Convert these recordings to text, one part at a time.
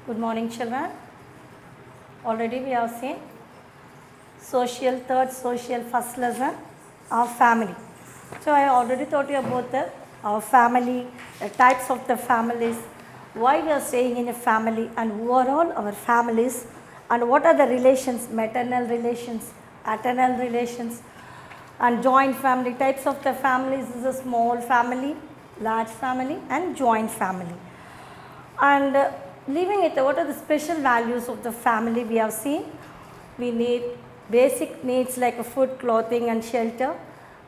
Good morning, children. Already we have seen third social first lesson of family. So I already taught you about our family, the types of the families, why we are staying in a family, and who are all our families, and what are the relations, maternal relations, paternal relations, and joint family. Types of the families is a small family, large family, and joint family. And leaving it, what are the special values of the family we have seen? We need basic needs like food, clothing and shelter,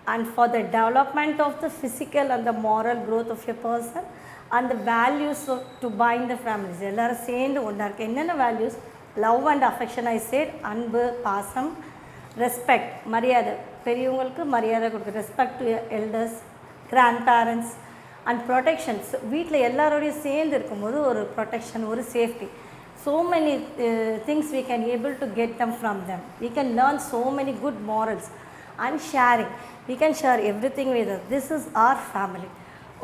and for the development of the physical and the moral growth of a person, and the values to bind the families. எல்லாரும் சேர்ந்து ஒன்றா இருக்கு. என்னென்ன values? Love and affection, I said, அன்பு, பாசம், respect, மரியாதை, பெரியவங்களுக்கு மரியாதை கொடுக்கு, respect to elders, grandparents, and protections. வீட்டில் எல்லாரோடையும் சேர்ந்து இருக்கும்போது ஒரு ப்ரொடெக்ஷன், ஒரு safety. So many things we can able to get them from them. We can learn so many good morals and sharing. We can share everything with us. This is our family.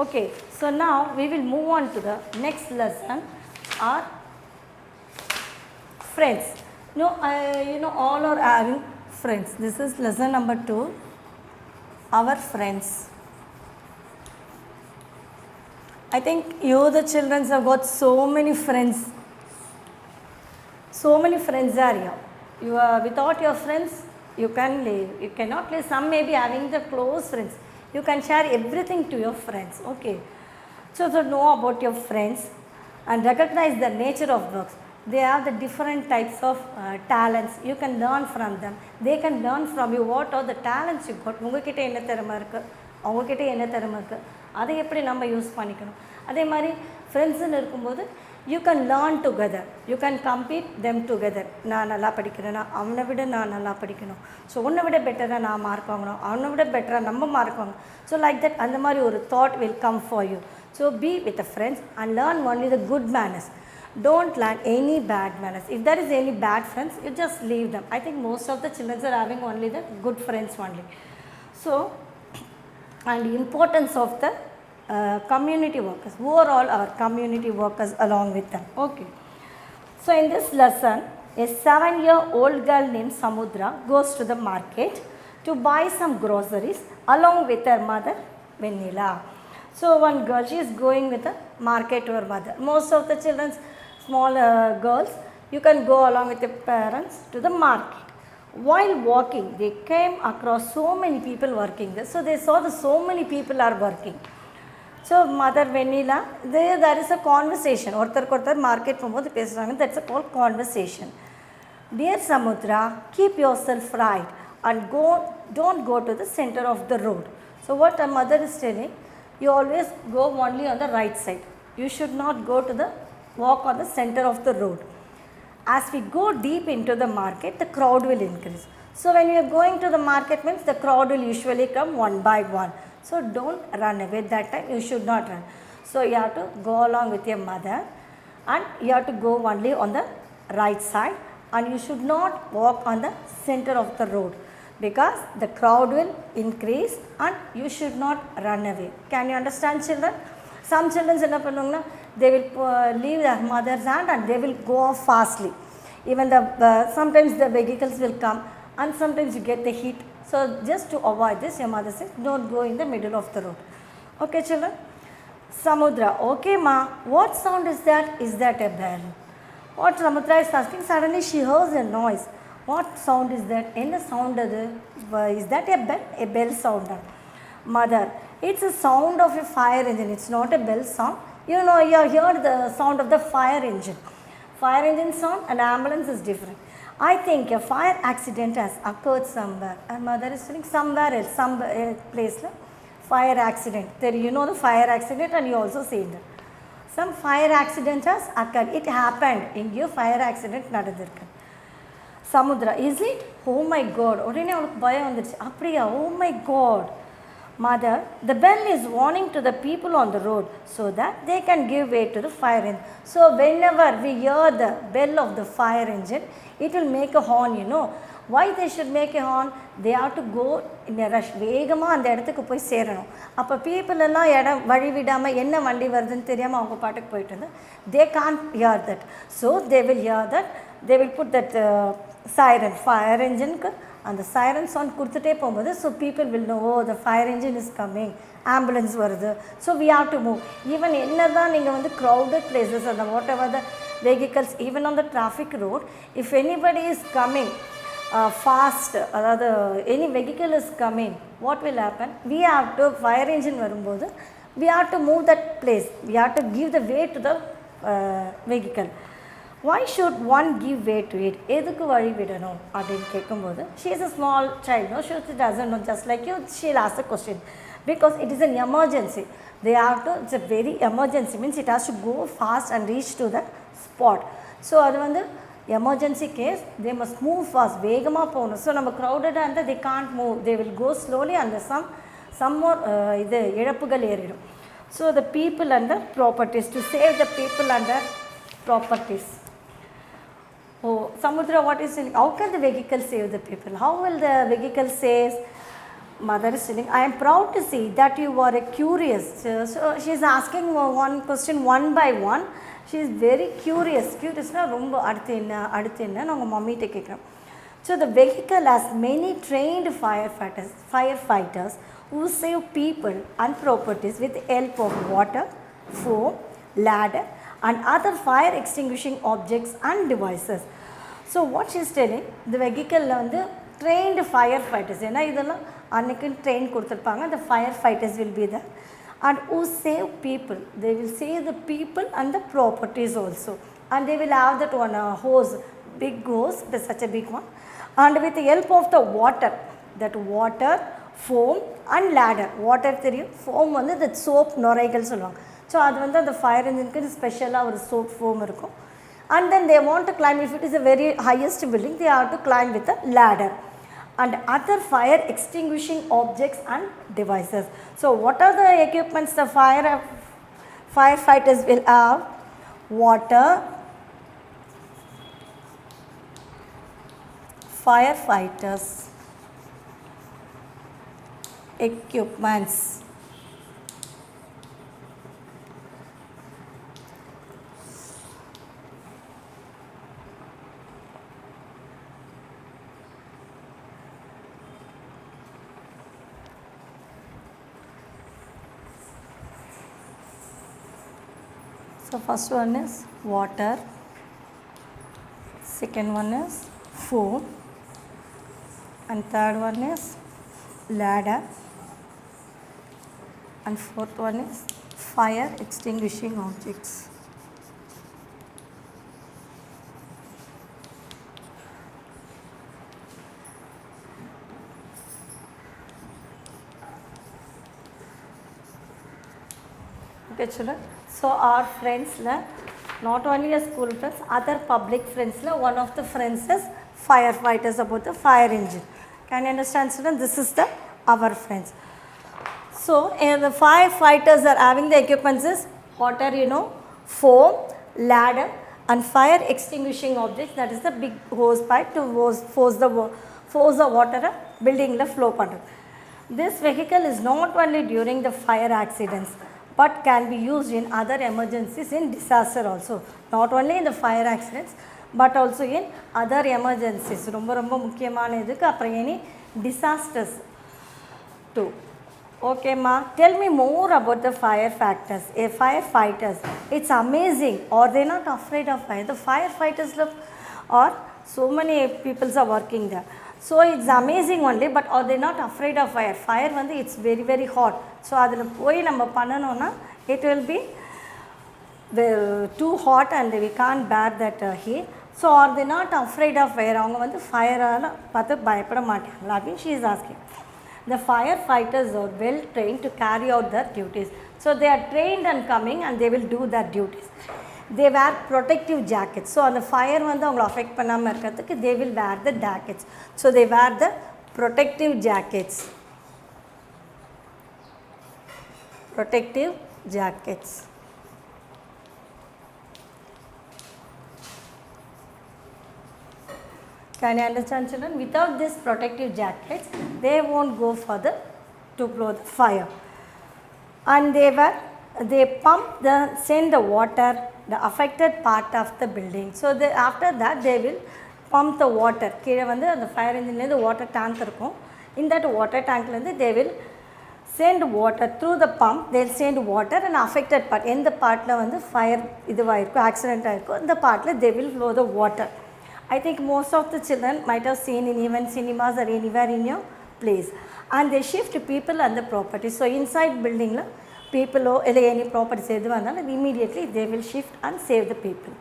Okay, so now we will move on to the next lesson, our friends. All are having friends. This is lesson number 2, our friends. I think you the children have got so many friends. So many friends are here. You are without your friends, you can live. You cannot live. Some may be having the close friends. You can share everything to your friends. Okay. So know about your friends and recognize the nature of works. They have the different types of talents. You can learn from them. They can learn from you. What are the talents you got? உங்ககிட்ட என்ன திறமை இருக்கு, அவங்ககிட்ட என்ன திறமை இருக்கு, அதை எப்படி நம்ம யூஸ் பண்ணிக்கணும். அதே மாதிரி ஃப்ரெண்ட்ஸ்ன்னு இருக்கும்போது you can learn together, you can compete them together. நான் நல்லா படிக்கிறேன்னா அவனை விட நான் நல்லா படிக்கணும், ஸோ உன்னை விட பெட்டராக நான் மார்க் வாங்கணும், அவனை விட பெட்டராக நம்ம மார்க் வாங்கணும். ஸோ லைக் தட் அந்த மாதிரி ஒரு thought will come for you. So be with the friends and learn only the good manners. Don't learn any bad manners. If there is any bad friends, you just leave them. I think most of the children are having only the good friends only. So, and importance of the community workers. Who are all our community workers along with them? Okay. So, in this lesson, a 7-year-old girl named Samudra goes to the market to buy some groceries along with her mother, Venila. So, one girl, she is going with the market to her mother. Most of the children, small girls, you can go along with your parents to the market. While walking, they came across so many people working there. So, they saw that so many people are working. So, mother Venila, there is a conversation. ஒருத்தர் market போகும்போது பேசுகிறாங்க. That's called conversation. Dear Samudra, keep yourself right and don't go to the center of the road. So, what a mother is telling, you always go only on the right side. You should not go to the walk on the center of the road. As we go deep into the market, the crowd will increase. So, when you are going to the market means the crowd will usually come one by one. So, don't run away that time, you should not run. So, you have to go along with your mother and you have to go only on the right side and you should not walk on the center of the road because the crowd will increase and you should not run away. Can you understand, children? Some children they will leave their mother's hand and they will go off fastly. Even sometimes the vehicles will come and sometimes you get the heat. So, just to avoid this, your mother says, don't go in the middle of the road. Okay, children? Samudra, okay ma, what sound is that? Is that a bell? What Samudra is asking, suddenly she hears a noise. What sound is that? Enna sound adu? Is that a bell? A bell sound. Mother, it's a sound of a fire engine. It's not a bell sound. You know, you heard the sound of the fire engine. Fire engine sound and ambulance is different. I think a fire accident has occurred somewhere. And mother is telling somewhere else, some place, fire accident. There you know the fire accident and you also say that. Some fire accident has occurred. It happened. Inge fire accident nadandirukku. Samudra, is it? Oh my God. Odane avalukku bayam vandiruchu. Apdiya, oh my God. Mother, the bell is warning to the people on the road so that they can give way to the fire engine. So, whenever we hear the bell of the fire engine, it will make a horn, why they should make a horn? They have to go in a rush. வேகமாக அந்த இடத்துக்கு போய் சேரணும். அப்போ people எல்லாம் இடம் வழி விடாமல் என்ன வண்டி வருதுன்னு தெரியாமல் அவங்க பாட்டுக்கு போயிட்டு இருந்தால் they can't hear that. So they will hear that, they will put that siren, fire engineக்கு அந்த siren sound கொடுத்துட்டே போகும்போது so people will know, oh, the fire engine is coming, ambulance வருது. So we have to move. Even என்ன தான் நீங்கள் வந்து crowded places அந்த whatever the vehicles, even on the traffic road, if anybody is coming fast, அதாவது any vehicle is coming, what will happen? We have to, fire engine வரும்போது we have to move that place, we have to give the way to the vehicle. Why should one give way to it? எதுக்கு வழி விடணும் அப்படின்னு கேட்கும்போது she is a small child, no, she doesn't know, just like you, she'll ask a question because it is an emergency. They have to, it's a very emergency, means it has to go fast and reach to the spot. So அது வந்து emergency case, they must move fast, வேகமாக போகணும். So நம்ம க்ரௌடடாக இருந்தால் they can't move, they will go slowly and some more இது இழப்புகள் ஏறிடும். So the people and the properties, to save the people and the properties. Oh, Samudra, what is saying? How can the vehicle save the people? How will the vehicle save? Mother is saying, I am proud to see that you are a curious. So she is asking one question one by one. She is very curious. Curious na romba அடுத்து என்ன நாங்க மம்மிட்ட கேக்குறோம். So the vehicle has many trained firefighters who save people and properties with the help of water, foam, ladder and other fire extinguishing objects and devices. So what she is telling, the vehicle la வந்து trained firefighters, ஏன்னா இதெல்லாம் அன்னைக்கு train கொடுத்துருப்பாங்க, the firefighters will be there and who save people, they will save the people and the properties also, and they will have that one hose, big hose, such a big one, and with the help of the water, that water, foam and ladder. Water தெரியும், foam வந்து the soap நுரைகள் சொல்லுவாங்க. So அது வந்து அந்த fire இன்ஜினுக்கு ஸ்பெஷலாக ஒரு soap foam இருக்கும். And then they want to climb, if it is a very highest building, they have to climb with a ladder and other fire extinguishing objects and devices. So what are the equipments the firefighters will have? Water, firefighters equipments, so first one is water, second one is foam and third one is ladder and fourth one is fire extinguishing objects. Okay children, so our friends la, not only a school friends, other public friends la, one of the friends is firefighters, about the fire engine. Can you understand children? This is the our friends. So the firefighters are having the equipments is water, you know, foam, ladder and fire extinguishing objects, that is the big hose pipe to force the water building la flow pannu. This vehicle is not only during the fire accidents but can be used in other emergencies, in disaster also. Not only in the fire accidents but also in other emergencies. ரொம்ப ரொம்ப முக்கியமான இதுக்கு அப்புறம் any disasters too. Okay ma, tell me more about the firefighters. It's amazing. Are they not afraid of fire? The firefighters are so many people are working there. So it's amazing only, but are they not afraid of fire? Fire வந்து it's very very hot. So அதில் போய் நம்ம பண்ணணும்னா it will be too hot and we can't bear that heat. So are they not afraid of fire? அவங்க வந்து ஃபயரால் பார்த்து பயப்பட மாட்டாங்களா அப்படின்னு she is asking. The firefighters are well trained to carry out their duties. So they are trained and coming and they will do their duties. They wear protective jackets. So அந்த fire வந்து அவங்களை affect பண்ணாமல் இருக்கிறதுக்கு they will wear the jackets. So they wear the protective jackets. Protective jackets. Can you understand, children? Without these protective jackets, they won't go further to blow the fire. And they send the water, the affected part of the building. So after that, they will pump the water. கீழே வந்து அந்த fire இன்ஜின்லேருந்து water tank இருக்கும். In that water tankலேருந்து they will send water through the pump. They'll send water and affected part. எந்த பார்ட்டில் வந்து fire இதுவாயிருக்கும், accident ஆகிருக்கும், இந்த பார்ட்டில் they will flow the water. I think most of the children might have seen in even cinemas or anywhere in your place. And they shift people and the property. So inside building, people or any properties, immediately they will shift and save the people.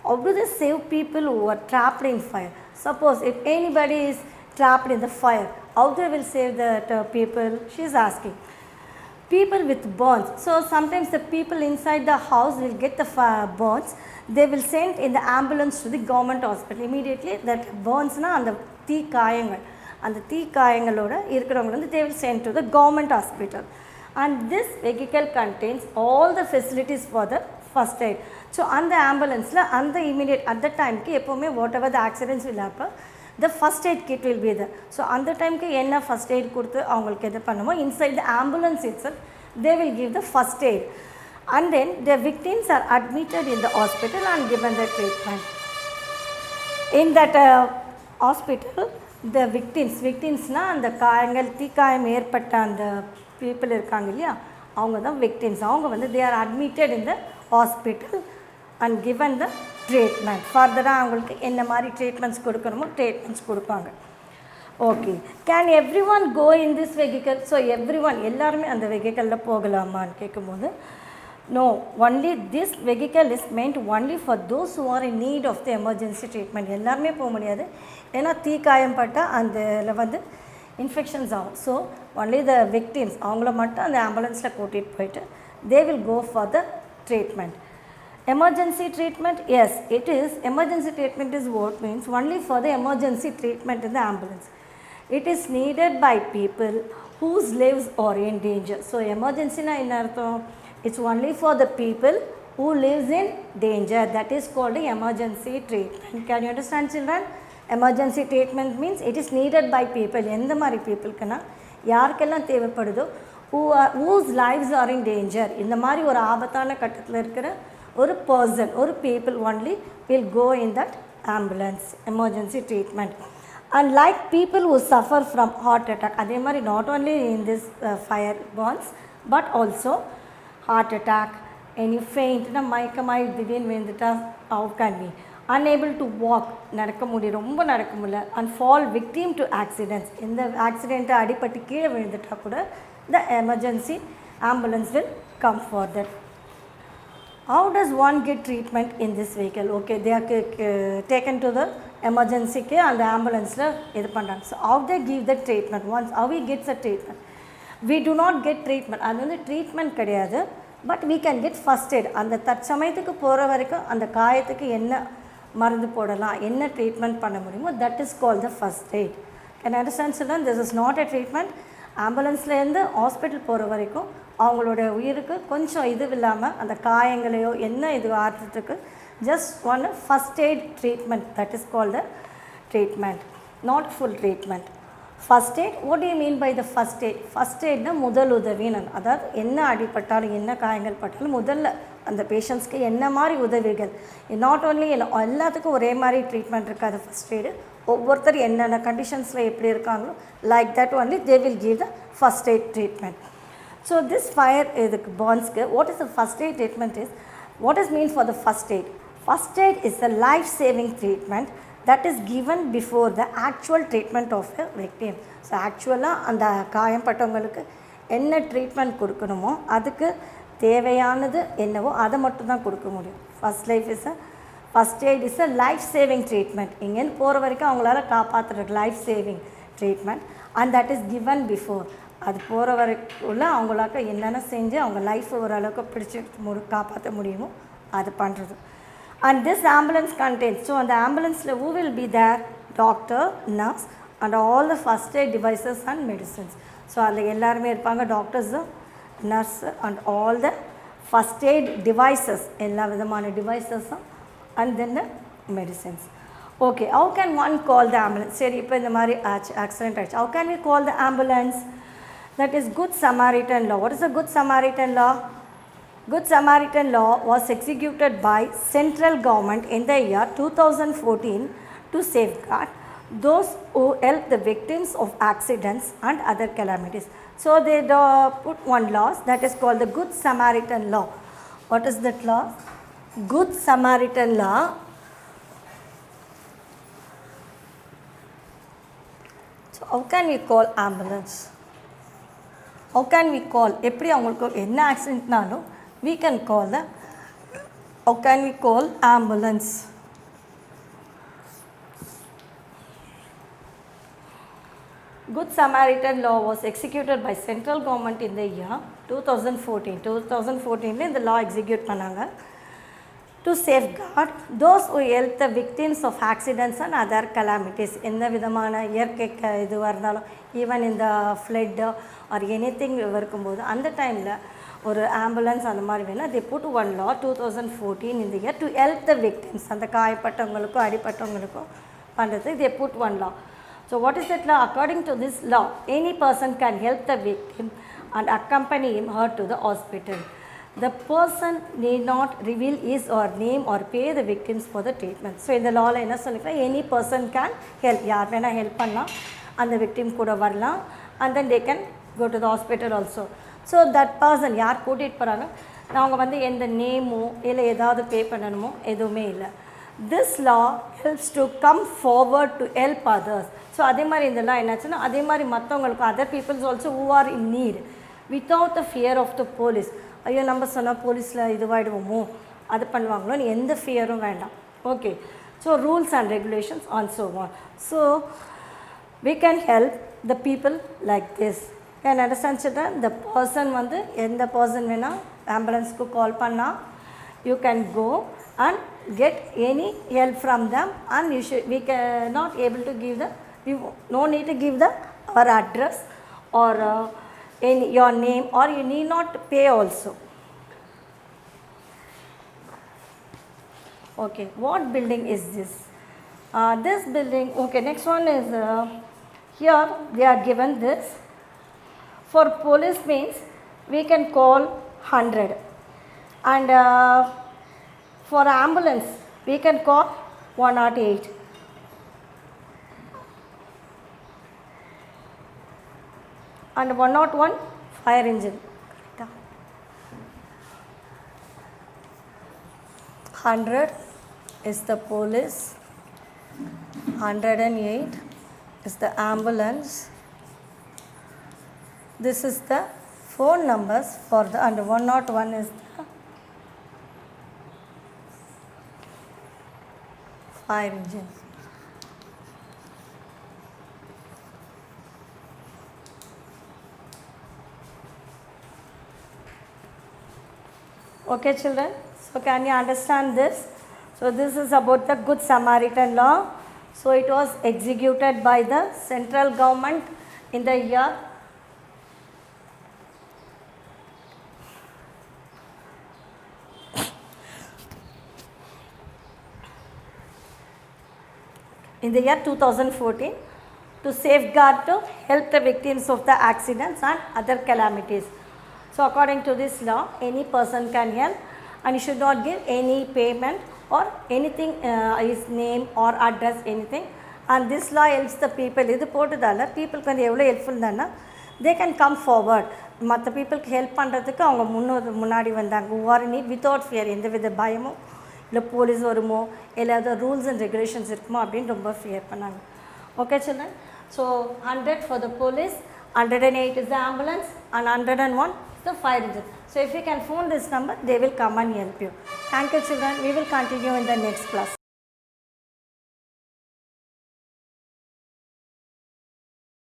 How do they save people who are trapped in fire? Suppose if anybody is trapped in the fire, how they will save the people? She is asking. People with burns. So sometimes the people inside the house will get the burns. They will send in the ambulance to the government hospital. Immediately that burns and the தீ காயங்கள், அந்த தீ காயங்களோட இருக்கிறவங்க வந்து they will send to the government hospital. And this vehicle contains all the facilities for the first aid. So அந்த ஆம்புலன்ஸில் அந்த immediate at the டைம்க்கு எப்போவுமே whatever the accidents will happen, the first aid kit will be there. So அந்த டைம்க்கு என்ன first aid கொடுத்து அவங்களுக்கு எது பண்ணுமோ, inside the ambulance itself they will give the first aid. And then the victims are admitted in the hospital and given the treatment. In that hospital, the victimsனா அந்த காயங்கள் தீக்காயம் ஏற்பட்ட அந்த people இருக்காங்க இல்லையா, அவங்க தான் victims. அவங்க வந்து they are admitted in the hospital and given the treatment. ஃபர்தராக அவங்களுக்கு என்ன மாதிரி ட்ரீட்மெண்ட்ஸ் கொடுக்கணுமோ ட்ரீட்மெண்ட்ஸ் கொடுப்பாங்க. Okay, can everyone go in this vehicle? So everyone எல்லாருமே அந்த வெஹிக்கலில் போகலாமான்னு கேட்கும்போது, no, only this vehicle is meant only for those who are in need of the emergency treatment. எல்லாருமே போக முடியாது, ஏன்னா தீக்காயம் பட்டால் அதில் வந்து இன்ஃபெக்ஷன்ஸ் ஆகும். ஸோ ஒன்லி த விக்டிம்ஸ் அவங்கள மட்டும் அந்த ஆம்புலன்ஸில் கூட்டிகிட்டு போயிட்டு they will go for the treatment. Emergency treatment, yes, it is. Emergency treatment is what means only for the emergency treatment in the ambulance. It is needed by people whose lives are in danger. So emergency na enna artham? It's only for the people who lives in danger. That is called the emergency treatment. Can you understand, children? Emergency treatment means it is needed by people. எந்த மாதிரி பீப்புளுக்குன்னா யாருக்கெல்லாம் தேவைப்படுதோ, whose lives are in danger. இந்த மாதிரி ஒரு ஆபத்தான கட்டத்தில் இருக்கிற ஒரு பர்சன், ஒரு people only will go in that ambulance emergency treatment. And like people who suffer from heart attack, அதே மாதிரி not only in this fire burns but also heart attack, any faint, மயக்கமாய் திடீர்னு விழுந்துட்டா, how can be unable to walk, நடக்க முடியும், ரொம்ப நடக்க முடியல, and fall victim to accidents, இந்த ஆக்சிடெண்ட்டை அடிபட்டு கீழே விழுந்துட்டா கூட the emergency ambulance will come for that. How does one get treatment in this vehicle? Okay, they are taken to the emergency care and the ambulance இது பண்ணுறாங்க. So how they give the treatment? Once how we get the treatment? We do not get treatment. அது வந்து treatment கிடையாது, but we can get first aid. அந்த தற்சமயத்துக்கு போகிற வரைக்கும் அந்த காயத்துக்கு என்ன மருந்து போடலாம், என்ன ட்ரீட்மெண்ட் பண்ண முடியுமோ, that is called the first aid. Can you understand, children? This is not a treatment. ஆம்புலன்ஸ்லேருந்து ஹாஸ்பிட்டல் போகிற வரைக்கும் அவங்களோட உயிருக்கு கொஞ்சம் இது இல்லாமல் அந்த காயங்களையோ என்ன இது ஆற்றுறதுக்கு just one first aid treatment, that is called the treatment, not full treatment. First aid, what do you mean by the first aid? First aid na முதல் உதவின்னு, அதாவது என்ன அடிபட்டாலும் என்ன காயங்கள் பட்டாலும் முதல்ல அந்த பேஷண்ட்ஸ்க்கு என்ன மாதிரி உதவிகள், நாட் ஓன்லி எல்லாத்துக்கும் ஒரே மாதிரி ட்ரீட்மெண்ட் இருக்காது. ஃபஸ்ட் எய்டு ஒவ்வொருத்தர் என்னென்ன கண்டிஷன்ஸில் எப்படி இருக்காங்களோ like that only they will give the first aid treatment. So this fire இதுக்கு பர்ன்ஸ்க்கு what is the first aid treatment is, what is mean for the first aid? First aid is a life-saving treatment that is given before the actual treatment of a victim. So actually அந்த காயம்பட்டவங்களுக்கு என்ன treatment கொடுக்கணுமோ அதுக்கு தேவையானது என்னவோ அதை மட்டும் தான் கொடுக்க முடியும். First aid is a life saving treatment. இங்கேருந்து போகிற வரைக்கும் அவங்களால காப்பாற்றுறது life saving treatment, and that is given before. அது போகிற வரைக்குள்ள அவங்களாக்க என்னென்ன செஞ்சு அவங்க லைஃப் ஓரளவுக்கு பிடிச்சி காப்பாற்ற முடியுமோ அது பண்ணுறது. And this ambulance contains, so on the ambulance who will be there? Doctor, nurse and all the first aid devices and medicines. So all எல்லாருமே இருப்பாங்க, doctors, nurse and all the first aid devices, எல்லா விதமான டிவைசஸும் and then the medicines. Okay, how can one call the ambulance? சரி இப்போ இந்த மாதிரி accident ஆயிடுச்சு. How can we call the ambulance? That is Good Samaritan law. What is the Good Samaritan law? Good Samaritan law was executed by central government in the year 2014 to safeguard those who help the victims of accidents and other calamities. So they put one law that is called the Good Samaritan law. What is that law? Good Samaritan law. So how can we call ambulance? How can we call? எப்படி அவங்களுக்கு என்ன ஆக்சிடென்ட்னாலும் we can call the, how can we call ambulance? Good Samaritan law was executed by central government in the year 2014. 2014 இந்த law execute பண்ணாங்க to safeguard those who help the victims of accidents and other calamities. எந்த விதமான இயற்கை இதுவாக இருந்தாலும் even இந்த flood or anything இருக்கும்போது அந்த டைமில் ஒரு ஆம்புலன்ஸ் அந்த மாதிரி வேணும். they put one law 2014 in the year to help the victims. அந்த காயப்பட்டவங்களுக்கும் அடிப்பட்டவங்களுக்கும் பண்ணுறது they put one law. So what is that law? According to this law, any person can help the victim and accompany him her to the hospital. The person need not reveal his or name or pay the victims for the treatment. So இந்த லாவில் என்ன சொல்லிக்கிறேன், any person can help. யார் வேணால் help பண்ணலாம், அந்த victim கூட வரலாம், and then they can go to the hospital also. So that person யார் கூட்டிகிட்டு போகிறாங்க, அவங்க வந்து எந்த நேமோ இல்லை ஏதாவது பே பண்ணணுமோ எதுவுமே இல்லை. This law helps to come forward to help others. So அதே மாதிரி இதெல்லாம் என்னாச்சுன்னா அதே மாதிரி மற்றவங்களுக்கும் other peoples also who are in need without the fear of the police. ஐயோ நம்ம சொன்னால் போலீஸில் இதுவாகிடுவோமோ அது பண்ணுவாங்களோன்னு எந்த ஃபியரும் வேண்டாம். Okay, so rules and regulations on so on. So we can help the people like this. Can understand children? The person வந்து எந்த person வேணால் ஆம்புலன்ஸ்க்கு கால் பண்ணால் you can go and get any help from them, and we cannot able to give the, no need to give the our address or any your name, or you need not pay also. Okay, what building is this? This building, okay, next one is here they are given this. For police means we can call 100, and for ambulance we can call 108. And 101 fire engine. 100 is the police, 108 is the ambulance. This is the phone numbers for the, and 101 is the fire engine. Okay children, so can you understand this? So this is about the Good Samaritan law. So it was executed by the central government in the year in the year 2014 to safeguard to help the victims of the accidents and other calamities. So according to this law, any person can help, and you should not give any payment or anything, his name or address, anything. And this law helps the people. இது போட்டதால பீப்புளுக்கு வந்து எவ்வளோ helpful தானே, they can come forward. மற்ற பீப்புளுக்கு help பண்ணுறதுக்கு அவங்க முன்னாடி வந்தாங்க. who are in need without fear. எந்த வித பயமோ இல்லை போலீஸ் வருமோ இல்லை ஏதாவது ரூல்ஸ் அண்ட் ரெகுலேஷன்ஸ் இருக்குமோ அப்படின்னு ரொம்ப ஃபியர் பண்ணாங்க. Okay children, so 100 for the police, 108 is the ambulance, and 101 is the fire engine. So if you can phone this number, they will come and help you. Thank you children. We will continue in the next class.